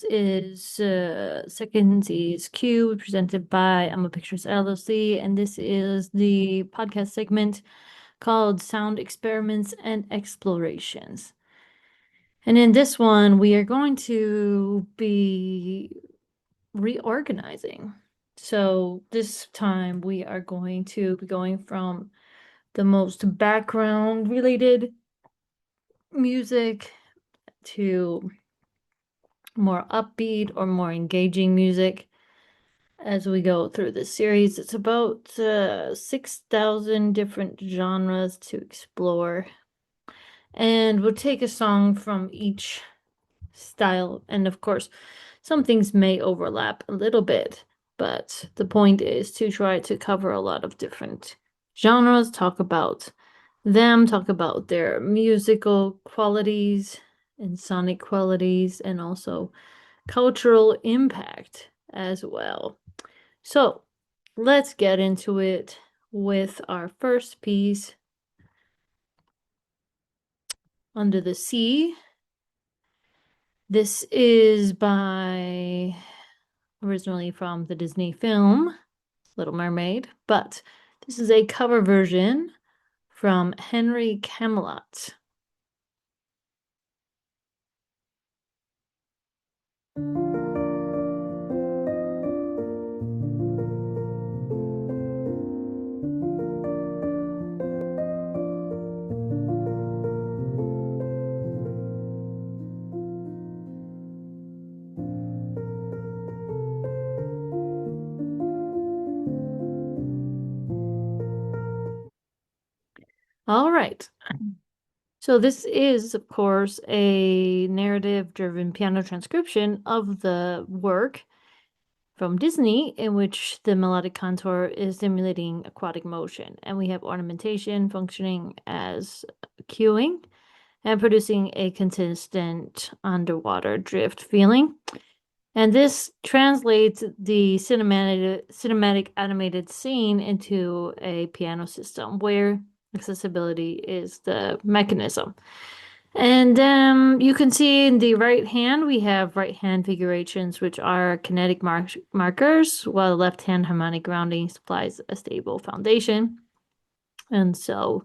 is Second C's Q, presented by Amma Pictures LLC, and this is the podcast segment called Sound Experiments and Explorations. And in this one, we are going to be reorganizing. So this time we are going to be going from the most background related music to more upbeat or more engaging music as we go through this series. It's about 6,000 different genres to explore. And we'll take a song from each style. And of course, some things may overlap a little bit, but the point is to try to cover a lot of different genres, talk about them, talk about their musical qualities and sonic qualities, and also cultural impact as well. So let's get into it with our first piece, Under the Sea. This is originally from the Disney film Little Mermaid, but this is a cover version from Henry Camelot. All right. So this is, of course, a narrative-driven piano transcription of the work from Disney, in which the melodic contour is simulating aquatic motion, and we have ornamentation functioning as cueing and producing a consistent underwater drift feeling. And this translates the cinematic animated scene into a piano system where accessibility is the mechanism. And you can see in the right hand, we have right hand figurations, which are kinetic markers, while the left hand harmonic grounding supplies a stable foundation. And so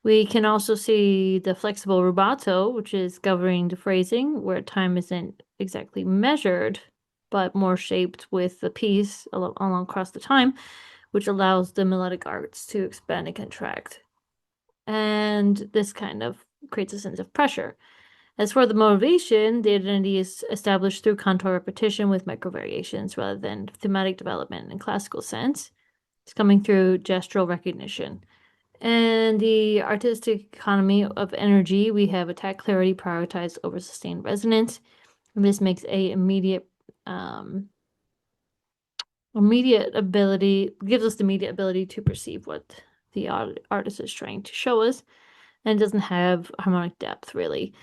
we can also see the flexible rubato, which is governing the phrasing, where time isn't exactly measured, but more shaped with the piece along across the time, which allows the melodic arts to expand and contract. And this kind of creates a sense of pressure. As for the motivation, the identity is established through contour repetition with micro variations rather than thematic development in classical sense. It's coming through gestural recognition. And the artistic economy of energy, we have attack clarity prioritized over sustained resonance. And this makes a immediate ability, gives us the immediate ability to perceive what the artist is trying to show us, and doesn't have harmonic depth really.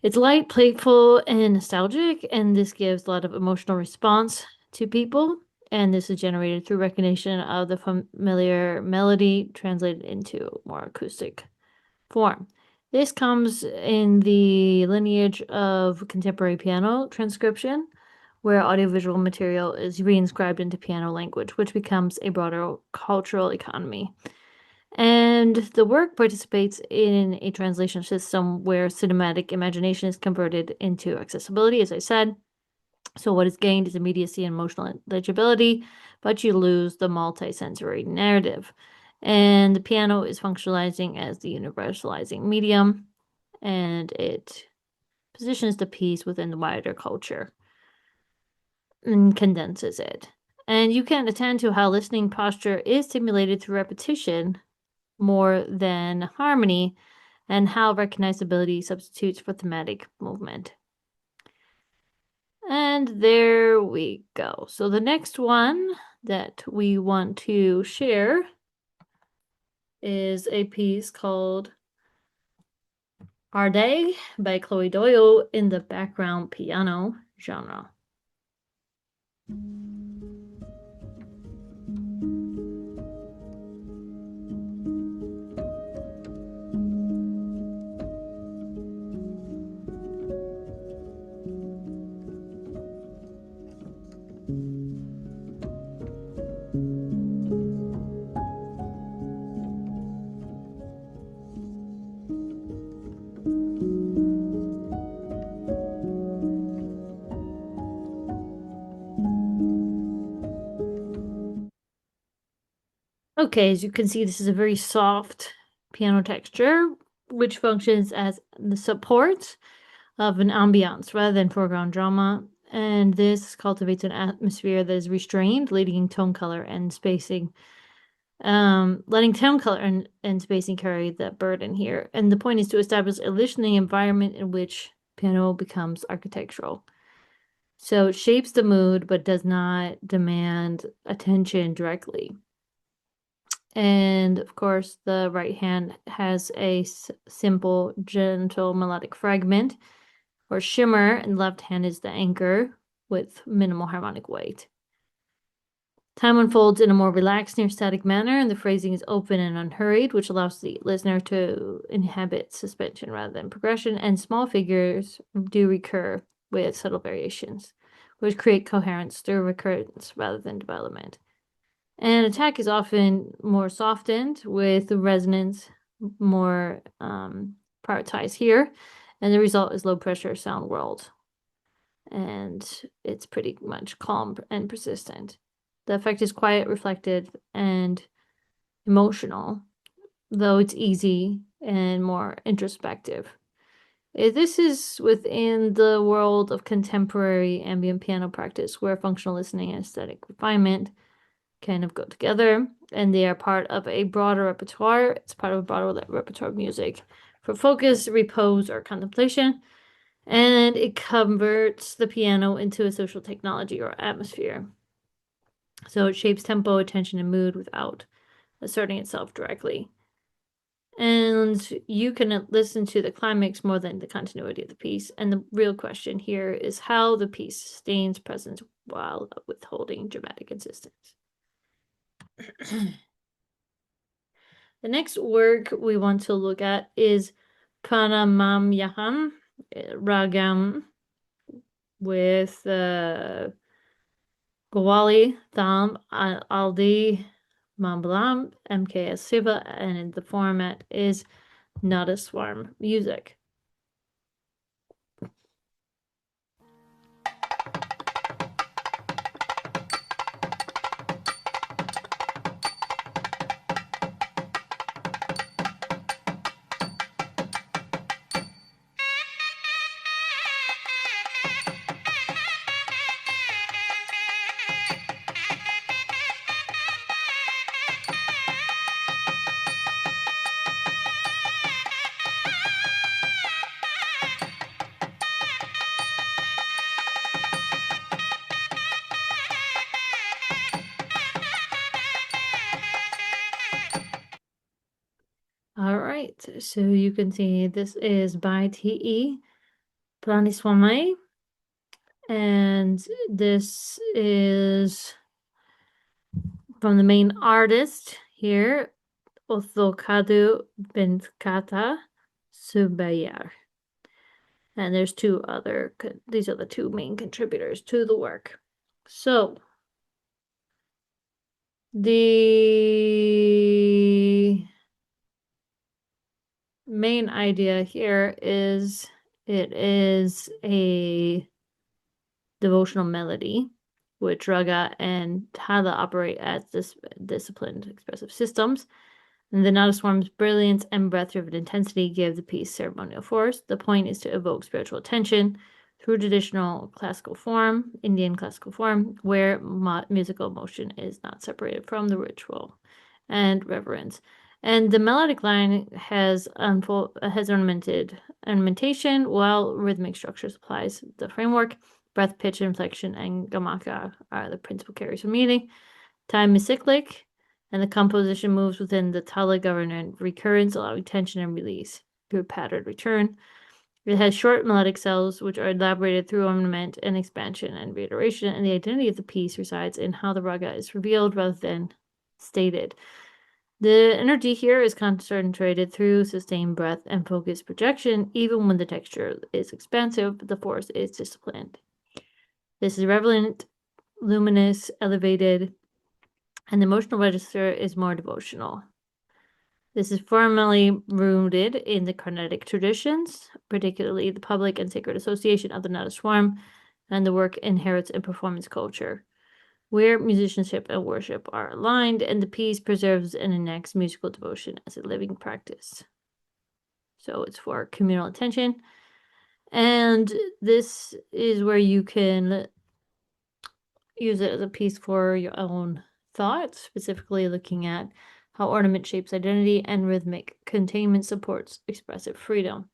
It's light, playful, and nostalgic, and this gives a lot of emotional response to people. And this is generated through recognition of the familiar melody translated into more acoustic form. This comes in the lineage of contemporary piano transcription, where audiovisual material is reinscribed into piano language, which becomes a broader cultural economy. And the work participates in a translation system where cinematic imagination is converted into accessibility, as I said. So what is gained is immediacy and emotional legibility, but you lose the multi-sensory narrative. And the piano is functionalizing as the universalizing medium, and it positions the piece within the wider culture and condenses it. And you can attend to how listening posture is stimulated through repetition more than harmony, and how recognizability substitutes for thematic movement. And there we go. So the next one that we want to share is a piece called Ardaigh by Chloe Doyle in the background piano genre. Okay, as you can see, this is a very soft piano texture, which functions as the support of an ambiance rather than foreground drama. And this cultivates an atmosphere that is restrained, leading tone color and spacing. Letting tone color and spacing carry that burden here. And the point is to establish a listening environment in which piano becomes architectural. So it shapes the mood, but does not demand attention directly. And of course, the right hand has a simple, gentle melodic fragment or shimmer, and the left hand is the anchor with minimal harmonic weight. Time unfolds in a more relaxed, near static manner, and the phrasing is open and unhurried, which allows the listener to inhabit suspension rather than progression, and small figures do recur with subtle variations, which create coherence through recurrence rather than development. And attack is often more softened with resonance more prioritized here, and the result is low pressure sound world. And it's pretty much calm and persistent. The effect is quiet, reflective, and emotional, though it's easy and more introspective. This is within the world of contemporary ambient piano practice, where functional listening and aesthetic refinement kind of go together, and they are part of a broader repertoire. It's part of a broader repertoire of music for focus, repose, or contemplation, and it converts the piano into a social technology or atmosphere. So it shapes tempo, attention, and mood without asserting itself directly. And you can listen to the climax more than the continuity of the piece. And the real question here is how the piece sustains presence while withholding dramatic consistence. The next work we want to look at is Pranamamyaham, Ragam, with Gowlai, Thalam, Ardaigh, Mambalam, MKS Siva, and the format is Nadaswarm music. All right, so you can see this is by T.E. Palaniswamy, and this is from the main artist here, Oothukadu Venkata Subbaiyer. And there's these are the two main contributors to the work. So, the main idea here is it is a devotional melody, which Raga and Thala operate as disciplined expressive systems. And the Nadaswarm's brilliance and breath-driven intensity give the piece ceremonial force. The point is to evoke spiritual attention through traditional classical form, Indian classical form, where musical emotion is not separated from the ritual and reverence. And the melodic line has ornamentation, while rhythmic structure supplies the framework. Breath, pitch, inflection, and gamaka are the principal carriers of meaning. Time is cyclic, and the composition moves within the Tala government recurrence, allowing tension and release through patterned return. It has short melodic cells, which are elaborated through ornament and expansion and reiteration, and the identity of the piece resides in how the raga is revealed rather than stated. The energy here is concentrated through sustained breath and focused projection. Even when the texture is expansive, the force is disciplined. This is relevant, luminous, elevated, and the emotional register is more devotional. This is formally rooted in the Carnatic traditions, particularly the public and sacred association of the Nadaswarm, and the work inherits in performance culture. where musicianship and worship are aligned, and the piece preserves and enacts musical devotion as a living practice. So it's for communal attention. And this is where you can use it as a piece for your own thoughts, specifically looking at how ornament shapes identity and rhythmic containment supports expressive freedom.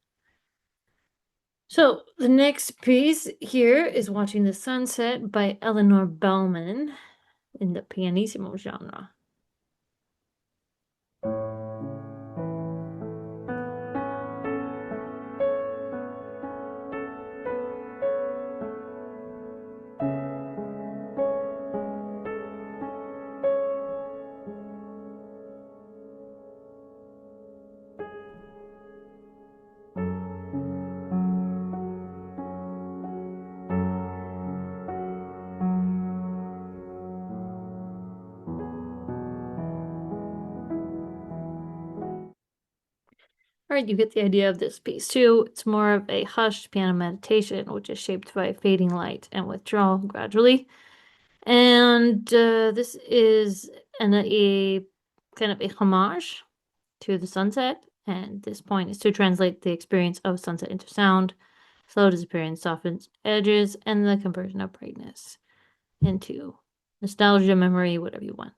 So the next piece here is Watching the Sunset by Eleonore Baumann in the pianissimo genre. All right, you get the idea of this piece too. It's more of a hushed piano meditation, which is shaped by fading light and withdrawal gradually. And this is a kind of a homage to the sunset. And this point is to translate the experience of sunset into sound. Slow disappearance softens edges, and the conversion of brightness into nostalgia, memory, whatever you want.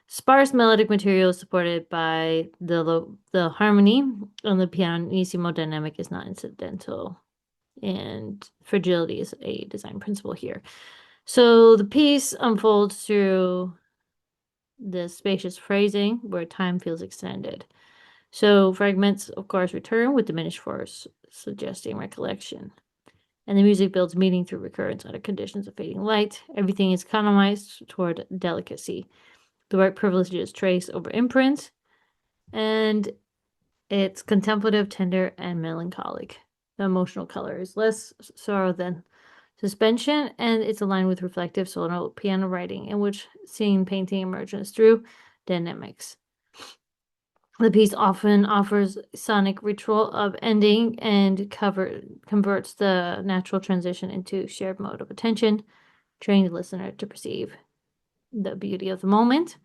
Sparse melodic material is supported by the harmony, and the pianissimo dynamic is not incidental. And fragility is a design principle here. So the piece unfolds through the spacious phrasing where time feels extended. So fragments, of course, return with diminished force, suggesting recollection. And the music builds meaning through recurrence under conditions of fading light. Everything is economized toward delicacy. The work privileges trace over imprint, and it's contemplative, tender, and melancholic. The emotional color is less sorrow than suspension, and it's aligned with reflective solo piano writing, in which scene painting emerges through dynamics. The piece often offers sonic ritual of ending and converts the natural transition into shared mode of attention, training the listener to perceive the beauty of the moment.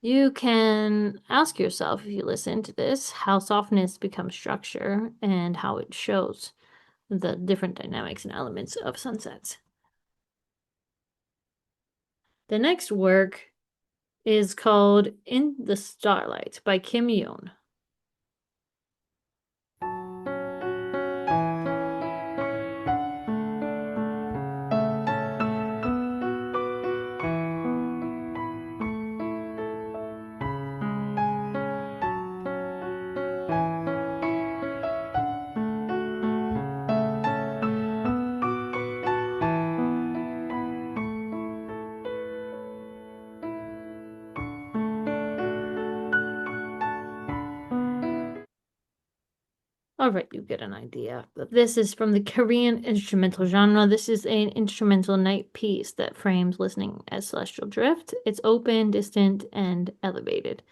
You can ask yourself, if you listen to this, how softness becomes structure and how it shows the different dynamics and elements of sunsets. The next work is called In the Starlight by Kim Yoon. All right, you get an idea. But this is from the Korean instrumental genre. This is an instrumental night piece that frames listening as celestial drift. It's open, distant, and elevated.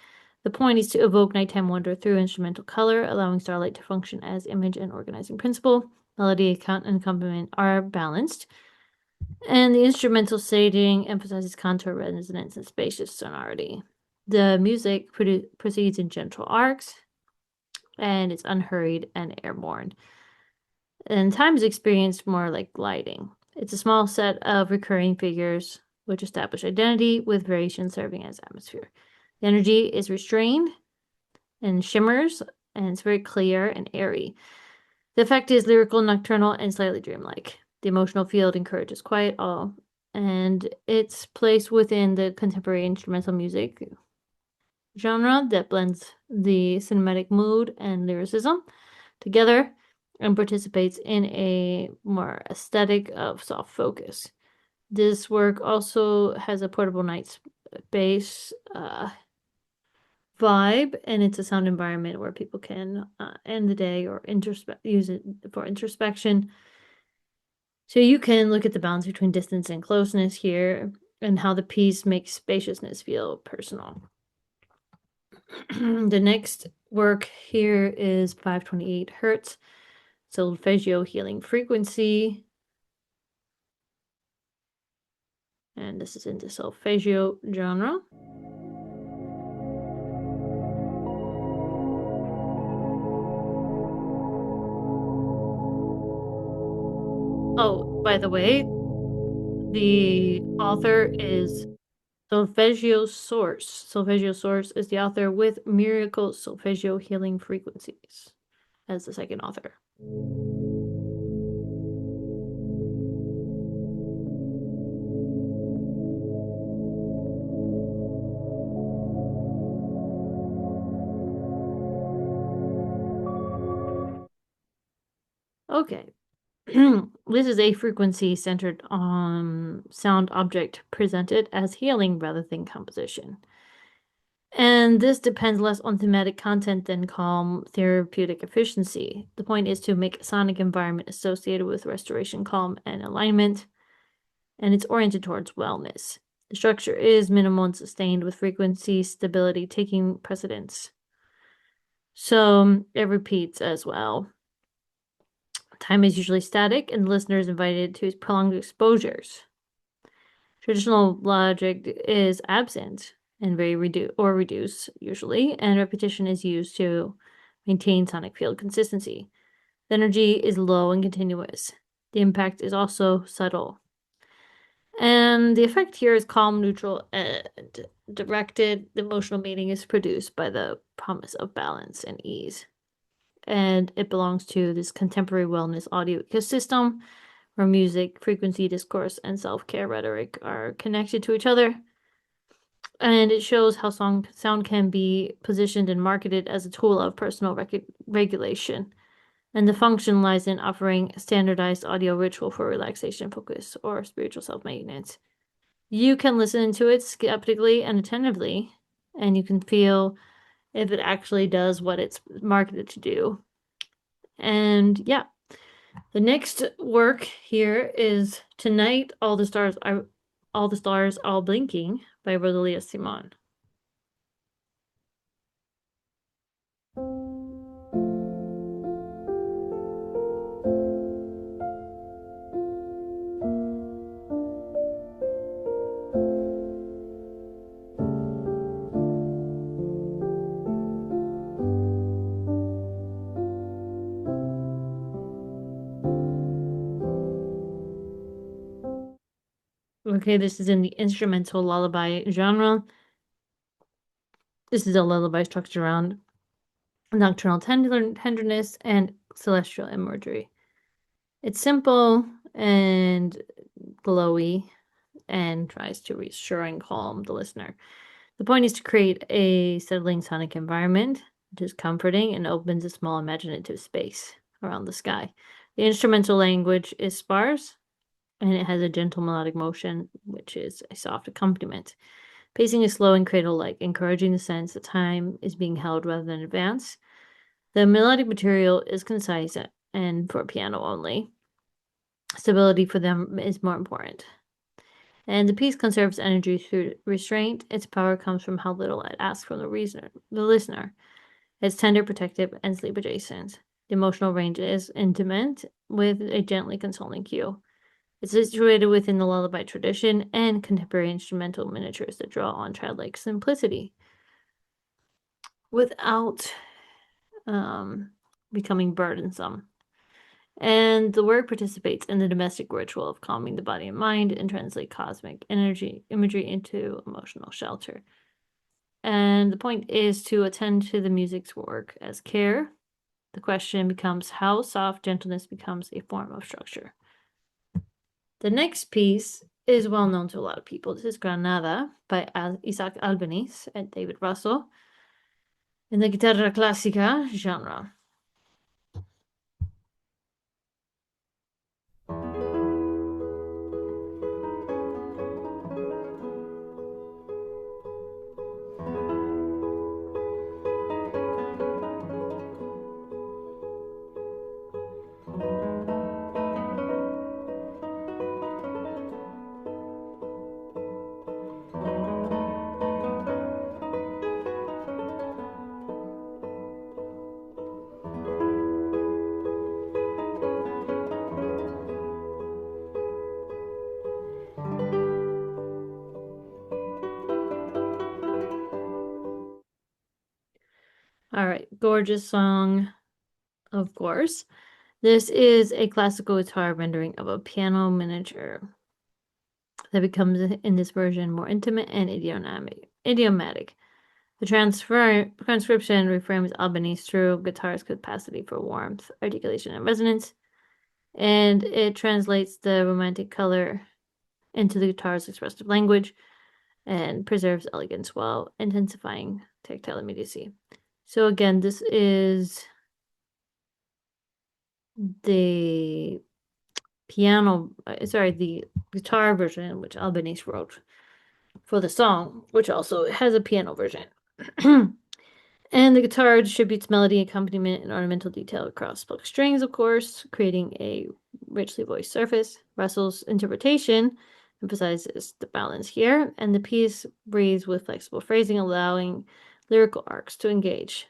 The point is to evoke nighttime wonder through instrumental color, allowing starlight to function as image and organizing principle. Melody, and accompaniment are balanced. And the instrumental staging emphasizes contour, resonance, and spacious sonority. The music proceeds in gentle arcs, and it's unhurried and airborne. And time is experienced more like gliding. It's a small set of recurring figures which establish identity, with variation serving as atmosphere. The energy is restrained and shimmers, and it's very clear and airy. The effect is lyrical, nocturnal, and slightly dreamlike. The emotional field encourages quiet awe, and it's placed within the contemporary instrumental music genre that blends the cinematic mood and lyricism together and participates in a more aesthetic of soft focus. This work also has a portable night space vibe, and it's a sound environment where people can end the day or use it for introspection. So you can look at the balance between distance and closeness here, and how the piece makes spaciousness feel personal. The next work here is 528 Hertz, Solfeggio Healing Frequency. and this is in the Solfeggio genre. Oh, by the way, the author is Solfeggio Source. Solfeggio Source is the author with Miracle Solfeggio Healing Frequencies as the second author. Okay. This is a frequency centered on sound object presented as healing rather than composition. And this depends less on thematic content than calm therapeutic efficiency. The point is to make a sonic environment associated with restoration, calm, and alignment, and it's oriented towards wellness. The structure is minimal and sustained with frequency stability taking precedence. So it repeats as well. Time is usually static, and the listener is invited to prolonged exposures. Traditional logic is absent and very reduced usually, and repetition is used to maintain sonic field consistency. The energy is low and continuous. The impact is also subtle. And the effect here is calm, neutral, and directed. The emotional meaning is produced by the promise of balance and ease. And it belongs to this contemporary wellness audio ecosystem where music, frequency, discourse, and self-care rhetoric are connected to each other. And it shows how sound can be positioned and marketed as a tool of personal regulation. And the function lies in offering a standardized audio ritual for relaxation, focus, or spiritual self-maintenance. You can listen to it skeptically and attentively, and you can feel if it actually does what it's marketed to do. And yeah, the next work here is Tonight All the Stars All Blinking by Rozalia Simon. Okay, this is in the instrumental lullaby genre. This is a lullaby structured around nocturnal tenderness and celestial imagery. It's simple and glowy and tries to reassure and calm the listener. The point is to create a settling sonic environment, which is comforting and opens a small imaginative space around the sky. The instrumental language is sparse, and it has a gentle melodic motion, which is a soft accompaniment. Pacing is slow and cradle-like, encouraging the sense that time is being held rather than advanced. The melodic material is concise and for piano only. Stability for them is more important. And the piece conserves energy through restraint. Its power comes from how little it asks from the listener. It's tender, protective, and sleep adjacent. The emotional range is intimate, with a gently consoling cue. It's situated within the lullaby tradition and contemporary instrumental miniatures that draw on childlike simplicity without becoming burdensome. And the work participates in the domestic ritual of calming the body and mind and translate cosmic imagery into emotional shelter. And the point is to attend to the music's work as care. The question becomes how soft gentleness becomes a form of structure. The next piece is well known to a lot of people. This is Granada by Isaac Albéniz and David Russell in the guitarra clásica genre. All right, gorgeous song, of course. This is a classical guitar rendering of a piano miniature that becomes, in this version, more intimate and idiomatic. The transcription reframes Albéniz true guitar's capacity for warmth, articulation, and resonance, and it translates the romantic color into the guitar's expressive language and preserves elegance while intensifying tactile immediacy. So again, this is the the guitar version, which Albéniz wrote for the song, which also has a piano version. And the guitar distributes melody, accompaniment, and ornamental detail across both strings, of course, creating a richly voiced surface. Russell's interpretation emphasizes the balance here, and the piece breathes with flexible phrasing, allowing lyrical arcs to engage.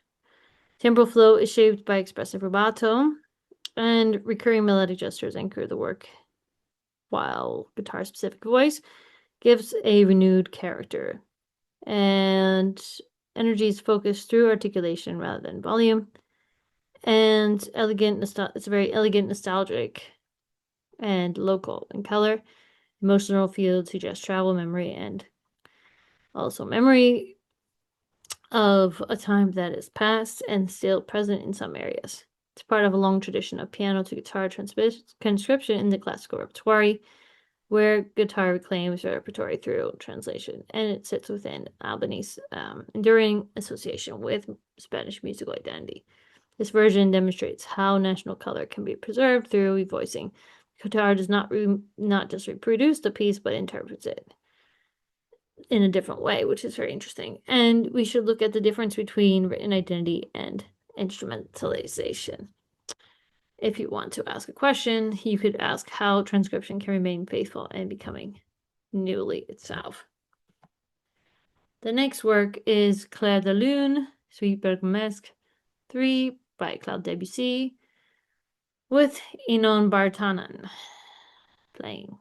Temporal flow is shaped by expressive rubato, and recurring melodic gestures anchor the work, while guitar-specific voice gives a renewed character. And energy is focused through articulation rather than volume. And it's very elegant, nostalgic, and local in color. Emotional field suggests travel, memory, and also memory of a time that is past and still present in some areas. It's part of a long tradition of piano to guitar transcription in the classical repertoire, where guitar reclaims repertoire through translation, and it sits within Albéniz's enduring association with Spanish musical identity. This version demonstrates how national color can be preserved through revoicing. Guitar does not just reproduce the piece, but interprets it in a different way, which is very interesting. And we should look at the difference between written identity and instrumentalization. If you want to ask a question, you could ask how transcription can remain faithful and becoming newly itself. The next work is Clair de Lune, Suite Bergamesque 3 by Claude Debussy, with Inon Bartanen playing.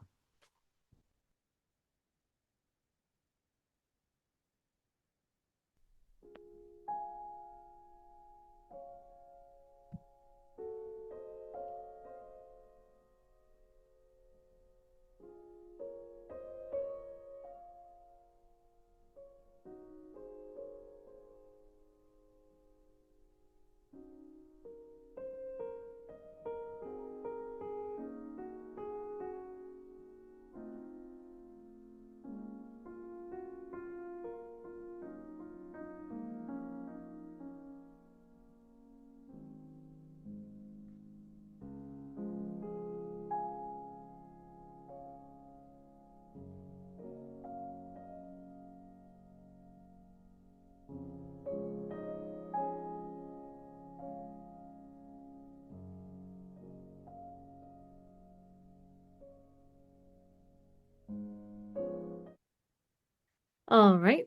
All right.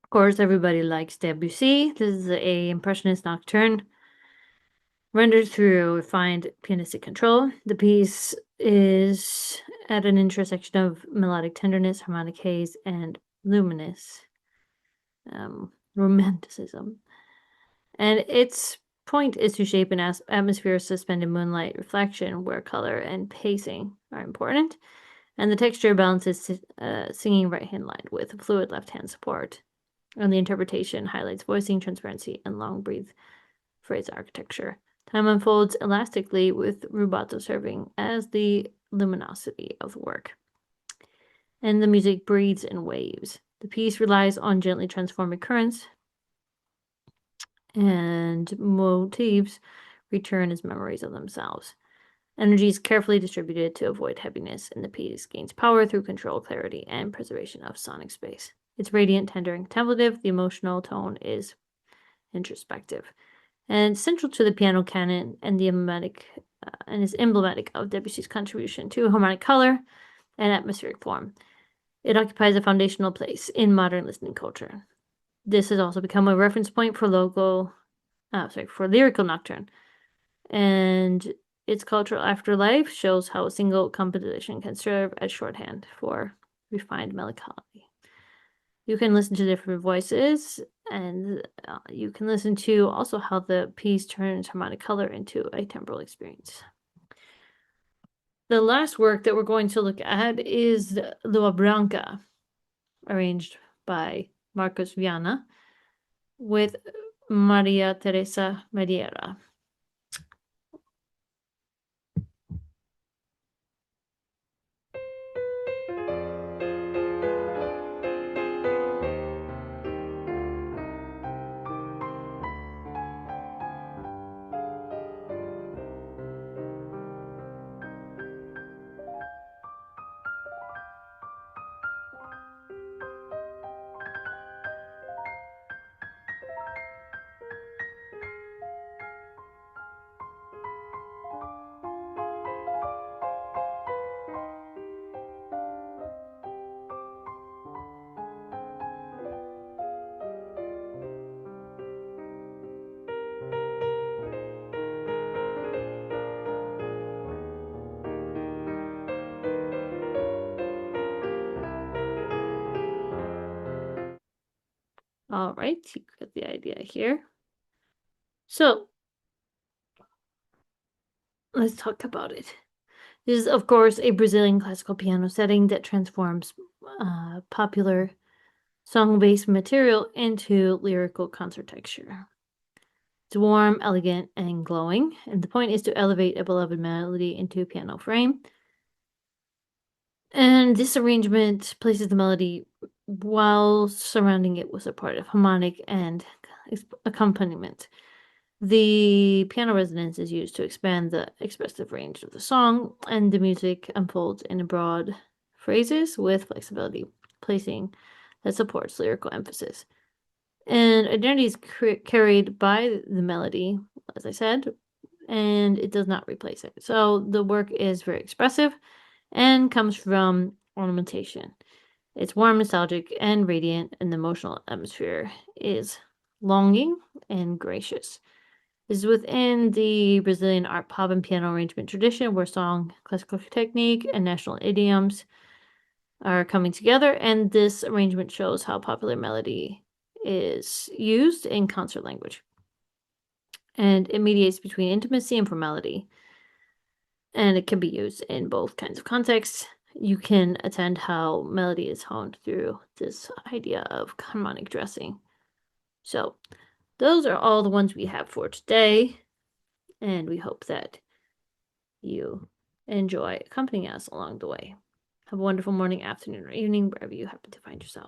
Of course, everybody likes Debussy. This is a impressionist nocturne rendered through refined pianistic control. The piece is at an intersection of melodic tenderness, harmonic haze, and luminous romanticism. And its point is to shape an atmosphere of suspended moonlight reflection where color and pacing are important. And the texture balances singing right-hand line with fluid left-hand support. And the interpretation highlights voicing, transparency, and long-breathed phrase architecture. Time unfolds elastically with rubato serving as the luminosity of the work. And the music breathes in waves. The piece relies on gently transforming currents, and motifs return as memories of themselves. Energy is carefully distributed to avoid heaviness, and the piece gains power through control, clarity, and preservation of sonic space. It's radiant, tender, and contemplative. The emotional tone is introspective, and central to the piano canon and is emblematic of Debussy's contribution to harmonic color and atmospheric form. It occupies a foundational place in modern listening culture. This has also become a reference point for lyrical nocturne, and its cultural afterlife shows how a single composition can serve as shorthand for refined melancholy. You can listen to different voices And you can listen to also how the piece turns harmonic color into a temporal experience. The last work that we're going to look at is Lua Branca, arranged by Marcos Viana with Maria Teresa Madeira. All right, you get the idea here. So let's talk about it. This is, of course, a Brazilian classical piano setting that transforms popular song-based material into lyrical concert texture. It's warm, elegant, and glowing, and the point is to elevate a beloved melody into a piano frame. And this arrangement places the melody while surrounding it with a part of harmonic and accompaniment. The piano resonance is used to expand the expressive range of the song, and the music unfolds in broad phrases with flexibility, placing that supports lyrical emphasis. And identity is carried by the melody, as I said, and it does not replace it. So the work is very expressive and comes from ornamentation. It's warm, nostalgic, and radiant, and the emotional atmosphere is longing and gracious. This is within the Brazilian art, pop, and piano arrangement tradition where song, classical technique, and national idioms are coming together, and this arrangement shows how popular melody is used in concert language. And it mediates between intimacy and formality, and it can be used in both kinds of contexts. You can attend how melody is honed through this idea of harmonic dressing. So those are all the ones we have for today, and we hope that you enjoy accompanying us along the way. Have a wonderful morning, afternoon, or evening, wherever you happen to find yourself.